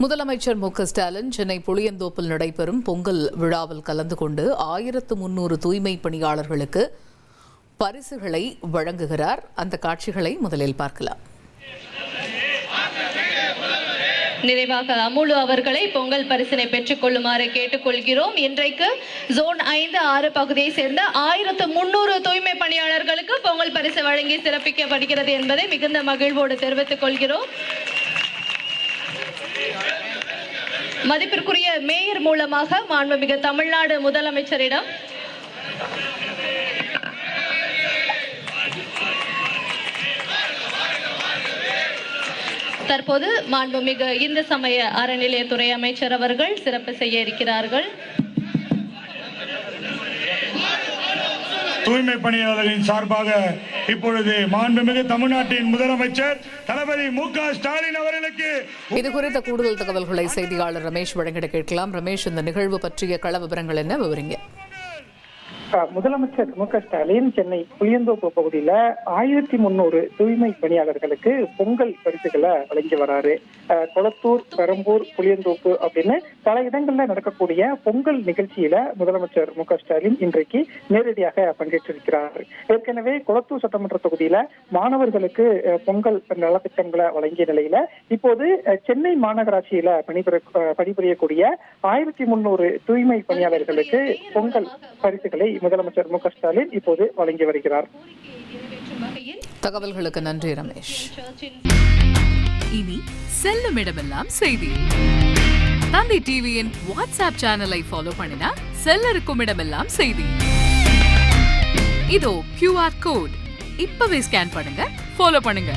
முதலமைச்சர் மு.க.ஸ்டாலின் சென்னை புளியந்தோப்பில் நடைபெறும் பொங்கல் விழாவில் கலந்து கொண்டு 1300 தூய்மை பணியாளர்களுக்கு பரிசுகளை வழங்குகிறார். அந்த காட்சிகளை முதலில் பார்க்கலாம். நிறைவாக அமுலு அவர்களை பொங்கல் பரிசினை பெற்றுக் கொள்ளுமாறு கேட்டுக்கொள்கிறோம். இன்றைக்கு ஜோன் 5, 6 பகுதியை சேர்ந்த 1300 தூய்மை பணியாளர்களுக்கு பொங்கல் பரிசு வழங்கி சிறப்பிக்கப்படுகிறது என்பதை மிகுந்த மகிழ்வோடு தெரிவித்துக் கொள்கிறோம். மதிப்பிற்குரிய மேயர் மூலமாக மாண்புமிகு தமிழ்நாடு முதலமைச்சரிடம் தற்போது மாண்புமிகு இந்து சமய அறநிலையத்துறை அமைச்சர் அவர்கள் சிறப்பு செய்ய இருக்கிறார்கள். தூய்மை பணியாளர்களின் சார்பாக இப்பொழுது மாண்புமிகு தமிழ்நாட்டின் முதலமைச்சர் தளபதி மு.க.ஸ்டாலின் அவர்களுக்கு இது குறித்த கூடுதல் தகவல்களை செய்தியாளர் ரமேஷ் வழங்கிட கேட்கலாம். ரமேஷ், இந்த நிகழ்வு பற்றிய கள விவரங்கள் என்ன, விவரிங்க. முதலமைச்சர் மு.க.ஸ்டாலின் சென்னை புளியந்தோப்பு பகுதியில 1300 தூய்மை பணியாளர்களுக்கு பொங்கல் பரிசுகளை வழங்கி வராரு. கொளத்தூர், பெரம்பூர், புளியந்தோப்பு அப்படின்னு பல இடங்கள்ல நடக்கக்கூடிய பொங்கல் நிகழ்ச்சியில முதலமைச்சர் மு.க.ஸ்டாலின் இன்றைக்கு நேரடியாக பங்கேற்றிருக்கிறார். ஏற்கனவே கொளத்தூர் சட்டமன்ற தொகுதியில மாணவர்களுக்கு பொங்கல் நலத்திட்டங்களை வழங்கிய நிலையில இப்போது சென்னை மாநகராட்சியில பணிபுரியக்கூடிய 1300 தூய்மை பணியாளர்களுக்கு பொங்கல் பரிசுகளை முதலமைச்சர் மு.க.ஸ்டாலின் இப்போது வழங்கி வருகிறார். தகவல்களுக்கு நன்றி ரமேஷ். இனி செல்லும் இடமெல்லாம் செய்தி. தந்தி டிவியின் வாட்ஸ்அப் சேனலை ஃபாலோ பண்ணினா செல்ல இருக்கும் இடமெல்லாம் செய்தி. இதோ QR கோட் இப்பவே ஸ்கேன் பண்ணுங்க, ஃபாலோ பண்ணுங்க.